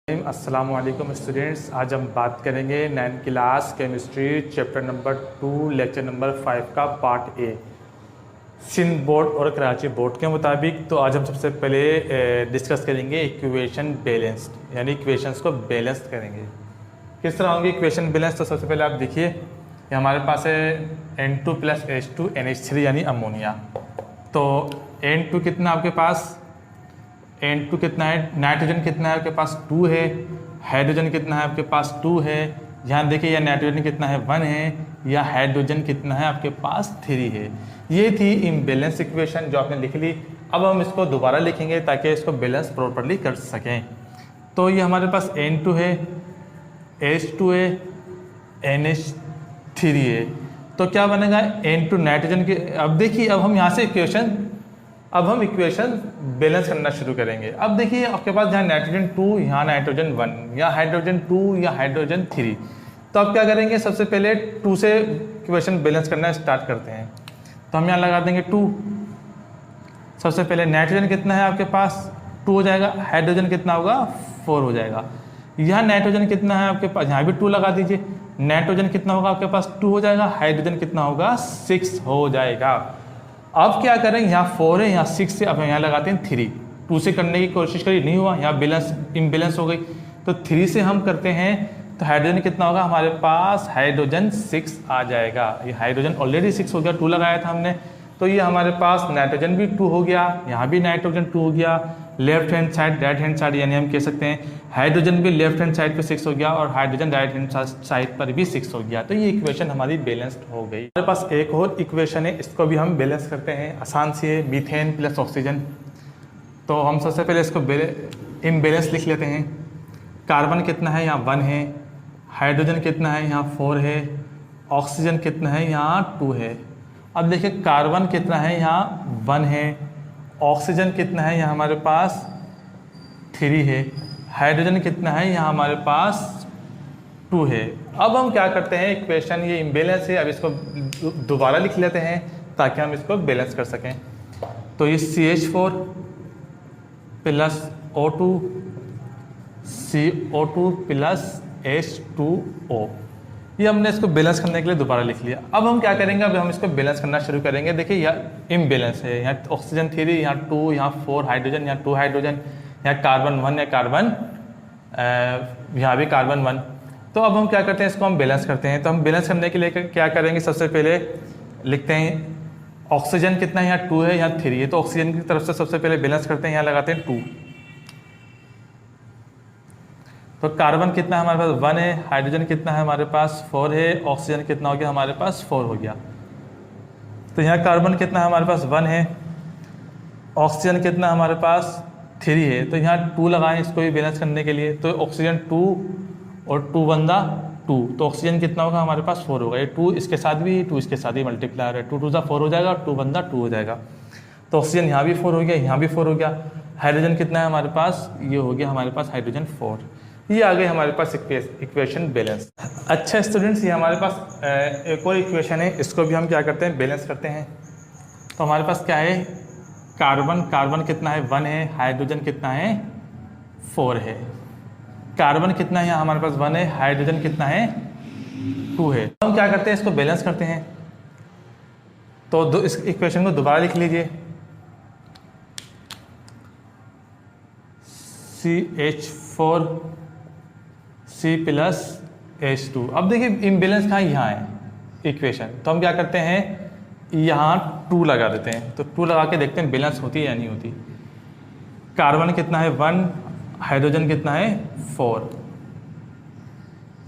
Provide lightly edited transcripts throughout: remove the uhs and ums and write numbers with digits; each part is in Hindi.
अस्सलाम वालेकुम स्टूडेंट्स। आज हम बात करेंगे 9th class chemistry chapter number 2 lecture number 5 का पार्ट ए सिंध बोर्ड और कराची बोर्ड के मुताबिक। तो आज हम सबसे पहले डिस्कस करेंगे इक्वेशन बैलेंस्ड, यानी इक्वेशंस को बैलेंस करेंगे। किस तरह होंगे इक्वेशन बैलेंस? तो सबसे पहले आप देखिए कि हमारे पास है N2 + H2 NH3 यानी अमोनिया। तो N2 कितना आपके पास, N2 कितना है, नाइट्रोजन कितना है आपके पास 2 है, हाइड्रोजन कितना है आपके पास 2 है। यहाँ देखिए यह नाइट्रोजन कितना है 1 है, या हाइड्रोजन कितना है आपके पास 3 है। ये थी इम्बैलेंस इक्वेशन जो आपने लिख ली। अब हम इसको दोबारा लिखेंगे ताकि इसको बैलेंस प्रॉपर्ली कर सकें। तो ये हमारे पास N2 है, H2 है, NH3 है। तो क्या बनेगा N2 नाइट्रोजन के। अब देखिए अब हम यहाँ से इक्वेशन बैलेंस करना शुरू करेंगे। अब देखिए आपके पास यहाँ नाइट्रोजन 2, यहाँ नाइट्रोजन 1, या हाइड्रोजन 2 या हाइड्रोजन 3। तो अब क्या करेंगे, सबसे पहले 2 से इक्वेशन बैलेंस करना स्टार्ट करते हैं। तो हम यहाँ लगा देंगे 2। सबसे पहले नाइट्रोजन कितना है आपके पास 2 हो जाएगा, हाइड्रोजन कितना होगा 4 हो जाएगा। यहाँ नाइट्रोजन कितना है आपके पास, यहाँ भी 2 लगा दीजिए। नाइट्रोजन कितना होगा आपके पास 2 हो जाएगा, हाइड्रोजन कितना होगा 6 हो जाएगा। अब क्या करें, यहाँ 4 है, यहाँ 6 है, अब यहाँ लगाते हैं 3। 2 से करने की कोशिश करी, नहीं हुआ, यहाँ बैलेंस इम्बैलेंस हो गई। तो 3 से हम करते हैं तो हाइड्रोजन कितना होगा हमारे पास, हाइड्रोजन 6 आ जाएगा। ये हाइड्रोजन ऑलरेडी 6 हो गया, 2 लगाया था हमने। तो ये हमारे पास नाइट्रोजन भी 2 हो गया, यहाँ भी नाइट्रोजन 2 हो गया। Left hand side right hand side, यानी हम कह सकते हैं हाइड्रोजन भी लेफ्ट हैंड साइड पे 6 हो गया और हाइड्रोजन राइट हैंड साइड पर भी 6 हो गया। तो ये इक्वेशन हमारी बैलेंस्ड हो गई। हमारे पास एक और इक्वेशन है, इसको भी हम बैलेंस करते हैं। आसान सी है, मीथेन + ऑक्सीजन। तो हम सबसे पहले इसको इम्बैलेंस लिख लेते हैं। कार्बन कितना है, यहाँ 1 है, हाइड्रोजन कितना है, यहाँ 4 है, ऑक्सीजन कितना है, यहाँ 2 है। अब देखिए कार्बन कितना है, यहाँ 1 है, ऑक्सीजन कितना है, यहाँ हमारे पास 3 है, हाइड्रोजन कितना है, यहाँ हमारे पास 2 है। अब हम क्या करते हैं, इक्वेशन ये इम्बैलेंस है, अब इसको दोबारा लिख लेते हैं ताकि हम इसको बैलेंस कर सकें। तो ये CH4 + O2 CO2 + H2O, ये हमने इसको बैलेंस करने के लिए दोबारा लिख लिया। अब हम क्या करेंगे, अब हम इसको बैलेंस करना शुरू करेंगे। देखिए यह इम्बैलेंस है, यहाँ ऑक्सीजन 3, यहाँ 2, यहाँ 4 हाइड्रोजन, यहाँ 2 हाइड्रोजन, यहाँ कार्बन 1 या कार्बन, यहाँ भी कार्बन 1। तो अब हम क्या करते हैं, इसको हम बैलेंस करते हैं। तो हम बैलेंस करने के लिए क्या करेंगे, सबसे पहले लिखते हैं ऑक्सीजन कितना है, यहाँ 2 है, यहाँ 3 है। तो ऑक्सीजन की तरफ से सबसे पहले बैलेंस करते हैं, यहाँ लगाते हैं 2। तो कार्बन कितना है हमारे पास 1 है, हाइड्रोजन कितना है हमारे पास 4 है, ऑक्सीजन कितना हो गया हमारे पास 4 हो गया। तो यहाँ कार्बन कितना है हमारे पास 1 है, ऑक्सीजन कितना हमारे पास 3 है। तो यहाँ 2 लगाएं इसको भी बैलेंस करने के लिए। तो ऑक्सीजन 2 और 2 बंदा 2, तो ऑक्सीजन कितना होगा हमारे पास 4 होगा। ये 2 इसके साथ भी, 2 इसके साथ ही मल्टीप्लाई है, 2 2 4 हो जाएगा और 2 बंदा 2 हो जाएगा। तो ऑक्सीजन यहाँ भी 4 हो गया, यहाँ भी 4 हो गया। हाइड्रोजन कितना है हमारे पास, ये हो गया हमारे पास हाइड्रोजन 4। ये आ गई हमारे पास इक्वेशन बैलेंस। अच्छा स्टूडेंट्स, ये हमारे पास एक और इक्वेशन है, इसको भी हम क्या करते हैं, बैलेंस करते हैं। तो हमारे पास क्या है, कार्बन कितना है 1 है, हाइड्रोजन कितना है 4 है। कार्बन कितना है यहाँ हमारे पास 1 है, हाइड्रोजन कितना है 2 है। तो हम क्या करते हैं, इसको बैलेंस करते हैं। तो इस इक्वेशन को दोबारा लिख लीजिए, CH4 C + H2। अब देखिए इम्बैलेंस कहाँ, यहाँ है इक्वेशन। तो हम क्या करते हैं, यहाँ 2 लगा देते हैं। तो 2 लगा के देखते हैं बैलेंस होती है या नहीं होती। कार्बन कितना है 1, हाइड्रोजन कितना है 4,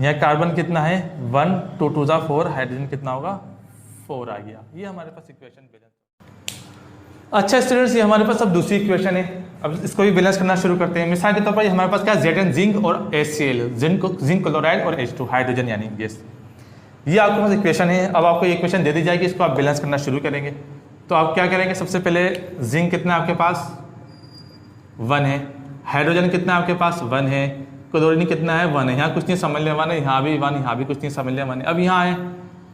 यहाँ कार्बन कितना है 1, 2 2 4, हाइड्रोजन कितना होगा 4 आ गया। ये हमारे पास इक्वेशन बैलेंस। अच्छा स्टूडेंट्स, ये हमारे पास अब दूसरी इक्वेशन है। अब इसको भी बैलेंस करना शुरू करते हैं। मिसाल के तौर पर हमारे पास क्या है, Zn जिंक और HCl, जिंक क्लोराइड और H2 हाइड्रोजन यानी गैस। ये आपके पास इक्वेशन है। अब आपको ये इक्वेशन दे दी जाएगी, इसको आप बैलेंस करना शुरू करेंगे। तो आप क्या करेंगे, सबसे पहले जिंक कितना है आपके पास 1 है, हाइड्रोजन कितना है आपके पास 1 है, क्लोरीन कितना है 1 है, यहाँ कुछ नहीं समझ लिया 1 है, यहाँ भी 1, यहाँ भी कुछ नहीं समझ लिया 1 है। अब यहाँ है,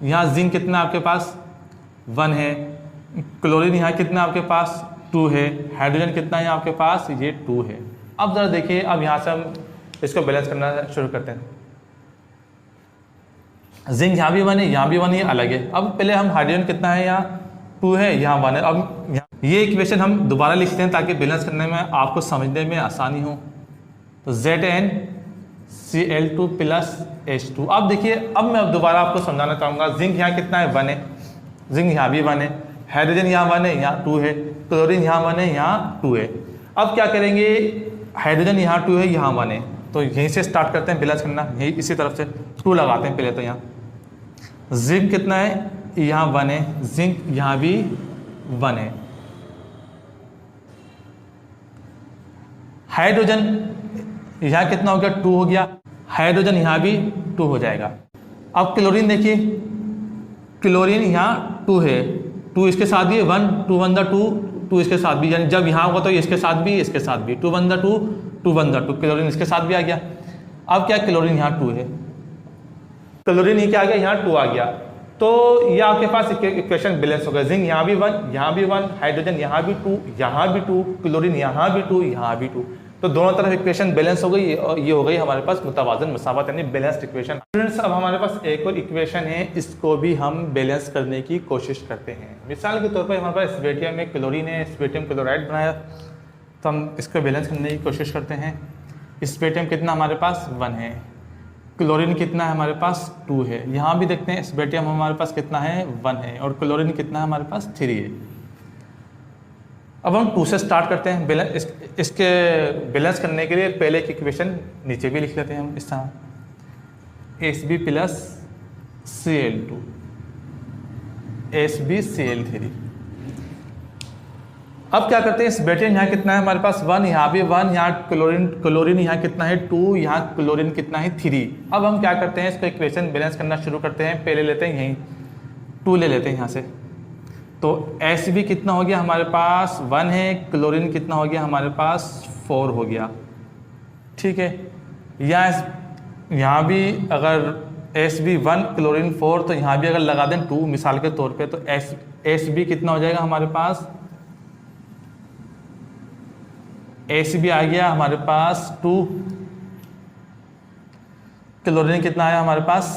यहाँ जिंक कितना आपके पास 1 है, क्लोरीन यहाँ कितना आपके पास 2 है, हाइड्रोजन कितना है आपके पास, ये 2 है। अब ज़रा देखिए, अब यहाँ से हम इसको बैलेंस करना शुरू करते हैं। जिंक यहाँ भी 1 है, यहाँ भी 1 है, अलग है। अब पहले हम हाइड्रोजन कितना है, यहाँ 2 है, यहाँ 1 है। अब ये इक्वेशन हम दोबारा लिखते हैं ताकि बैलेंस करने में आपको समझने में आसानी हो। तो ZnCl2 प्लस H2। अब देखिए, अब मैं दोबारा आपको समझाना चाहूँगा। जिंक यहाँ कितना है, 1 है, जिंक यहाँ भी 1 है, हाइड्रोजन यहाँ 1 है, यहाँ 2 है, क्लोरीन यहाँ 1 है, यहाँ 2 है। अब क्या करेंगे, हाइड्रोजन यहाँ 2 है, यहाँ 1 है, तो यहीं से स्टार्ट करते हैं बैलेंस करना। यही इसी तरफ से 2 लगाते हैं पहले। तो यहाँ जिंक कितना है, यहाँ 1 है, जिंक यहाँ भी 1 है। हाइड्रोजन यहाँ कितना हो गया, 2 हो गया, हाइड्रोजन यहाँ भी 2 हो जाएगा। अब क्लोरीन देखिए, क्लोरीन यहाँ 2 है, 2 इसके साथ भी 1, 2 1 2, 2 इसके साथ भी, यानी जब यहाँ होगा तो इसके साथ भी, इसके साथ भी 2 1 2, 2 1 2, क्लोरीन इसके साथ भी आ गया। अब क्या, क्लोरीन यहाँ 2 है, क्लोरीन ही क्या आ गया, यहाँ 2 आ गया। तो ये आपके पास इक्वेशन बैलेंस हो गया। जिंक यहाँ भी 1, यहाँ भी 1, हाइड्रोजन यहाँ भी 2, यहाँ भी 2, क्लोरीन यहाँ भी 2, यहाँ भी 2। तो दोनों तरफ इक्वेशन बैलेंस हो गई और ये हो गई हमारे पास मुतवाज़न मसावत यानी बैलेंस्ड इक्वेशन। स्टूडेंट्स, अब हमारे पास एक और इक्वेशन है, इसको भी हम बैलेंस करने की कोशिश करते हैं। मिसाल के तौर पर हमारे पास स्पेटियम में क्लोरीन है, स्पेटियम क्लोराइड बनाया, तो हम इसको बैलेंस करने की कोशिश करते हैं। स्पेटियम कितना हमारे पास, 1 है, क्लोरीन कितना है हमारे पास, 2 है। यहाँ भी देखते हैं स्पेटियम हमारे पास कितना है, 1 है, और क्लोरीन कितना है हमारे पास, 3 है। अब हम 2 से स्टार्ट करते हैं बैलेंस। इसके बैलेंस करने के लिए पहले की इक्वेशन नीचे भी लिख लेते हैं हम इस तरह, Hb प्लस Cl2 HbCl3। अब क्या करते हैं, स्पेटियम यहाँ कितना है हमारे पास, 1, यहाँ भी 1, यहाँ क्लोरीन यहाँ कितना है, 2, यहाँ क्लोरीन कितना है, 3। अब हम क्या करते हैं, इसको इक्वेशन बैलेंस करना शुरू करते हैं। पहले लेते हैं यहीं 2 ले लेते हैं यहाँ से, तो Hb कितना हो गया हमारे पास, 1 है, क्लोरीन कितना हो गया हमारे पास, 4 हो गया, ठीक है। यहाँ भी अगर Hb 1 क्लोरीन 4, तो यहाँ भी अगर लगा दें 2 मिसाल के तौर पे, तो Hb कितना हो जाएगा हमारे पास, Hb आ गया हमारे पास 2, क्लोरीन कितना आया हमारे पास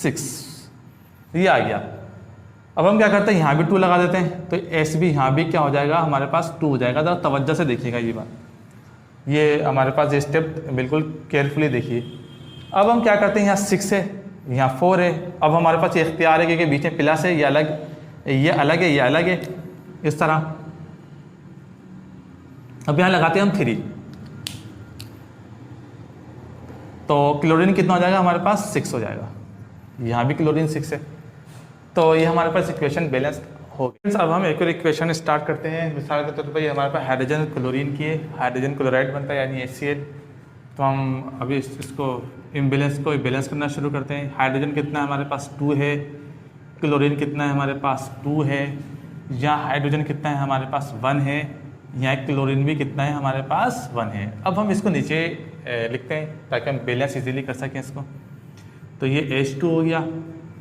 6, ये आ गया। अब हम क्या करते हैं, यहाँ भी 2 लगा देते हैं, तो Hb यहाँ भी क्या हो जाएगा हमारे पास, 2 हो जाएगा। ज़रा तवज्जो से देखिएगा ये बात, ये हमारे पास ये स्टेप बिल्कुल केयरफुली देखिए। अब हम क्या करते हैं, यहाँ 6 है, यहाँ 4 है। अब हमारे पास ये इख्तियार है कि बीच में प्लस है, ये अलग, ये अलग है, ये अलग है, इस तरह। अब यहाँ लगाते हैं हम 3, तो क्लोरीन कितना हो जाएगा हमारे पास, 6 हो जाएगा, यहाँ भी क्लोरीन 6 है। तो ये हमारे पास इक्वेशन बैलेंस हो गई। अब हम एक और इक्वेशन स्टार्ट करते हैं। मिसाल के तौर पर ये हमारे पास हाइड्रोजन क्लोरीन की है, हाइड्रोजन क्लोराइड बनता है यानी HCl। तो हम अभी इसको इम्बैलेंस को बैलेंस करना शुरू करते हैं। हाइड्रोजन कितना है हमारे पास, 2 है, क्लोरीन कितना है हमारे पास, 2 है, यहाँ हाइड्रोजन कितना है हमारे पास, 1 है, यहाँ क्लोरीन भी कितना है हमारे पास, 1 है। अब हम इसको नीचे लिखते हैं ताकि हम बैलेंस इजीली कर सकें इसको। तो ये H2 हो गया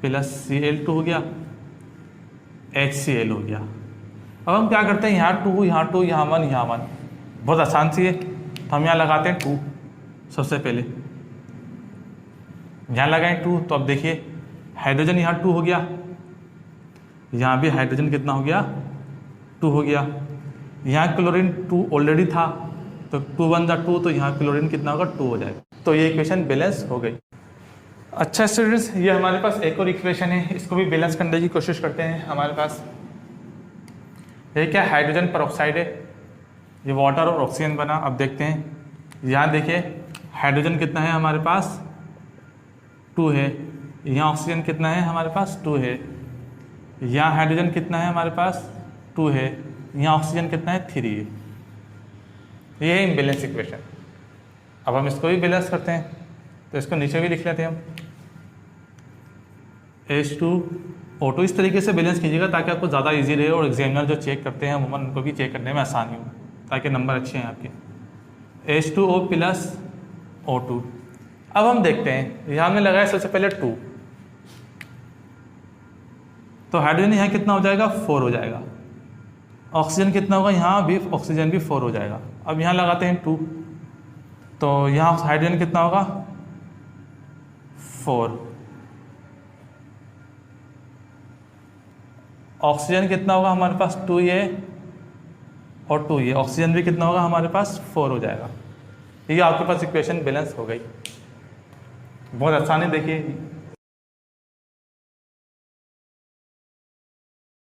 प्लस Cl2 हो गया, HCl हो गया। अब हम क्या करते हैं, यहाँ 2, यहाँ 2, यहाँ 1, यहाँ 1, बहुत आसान सी है। तो हम यहाँ लगाते हैं 2 सबसे पहले, यहाँ लगाएं 2, तो अब देखिए हाइड्रोजन यहाँ 2 हो गया, यहाँ भी हाइड्रोजन कितना हो गया, 2 हो गया। यहाँ क्लोरीन 2 ऑलरेडी था, तो 2 1 2, तो यहाँ क्लोरीन कितना होगा, 2 हो जाएगा। तो ये इक्वेशन बैलेंस हो गई। अच्छा स्टूडेंट्स, ये हमारे पास एक और इक्वेशन है, इसको भी बैलेंस करने की कोशिश करते हैं। हमारे पास ये क्या, हाइड्रोजन परऑक्साइड है, ये वाटर और ऑक्सीजन बना। अब देखते हैं, यहाँ देखिए हाइड्रोजन कितना है हमारे पास, 2 है, यहाँ ऑक्सीजन कितना है हमारे पास, 2 है, यहाँ हाइड्रोजन कितना है हमारे पास, 2 है, यहाँ ऑक्सीजन कितना है, 3 है। ये है इम्बैलेंस इक्वेशन। अब हम इसको भी बैलेंस करते हैं, तो इसको नीचे भी लिख लेते हैं हम, H2O2। इस तरीके से बैलेंस कीजिएगा ताकि आपको ज़्यादा इजी रहे और एग्जामिनर जो चेक करते हैं अमूमन उनको भी चेक करने में आसानी हो, ताकि नंबर अच्छे हैं आपके। H2O plus O2। अब हम देखते हैं, यहाँ हमने लगाया सबसे पहले 2, तो हाइड्रोजन यहाँ कितना हो जाएगा, 4 हो जाएगा। ऑक्सीजन कितना होगा, यहाँ भी ऑक्सीजन भी 4 हो जाएगा। अब यहाँ लगाते हैं 2, तो यहाँ हाइड्रोजन कितना होगा 4, ऑक्सीजन कितना होगा हमारे पास 2 ये और 2 ये, ऑक्सीजन भी कितना होगा हमारे पास 4 हो जाएगा। ये आपके पास इक्वेशन बैलेंस हो गई। बहुत आसानी देखिए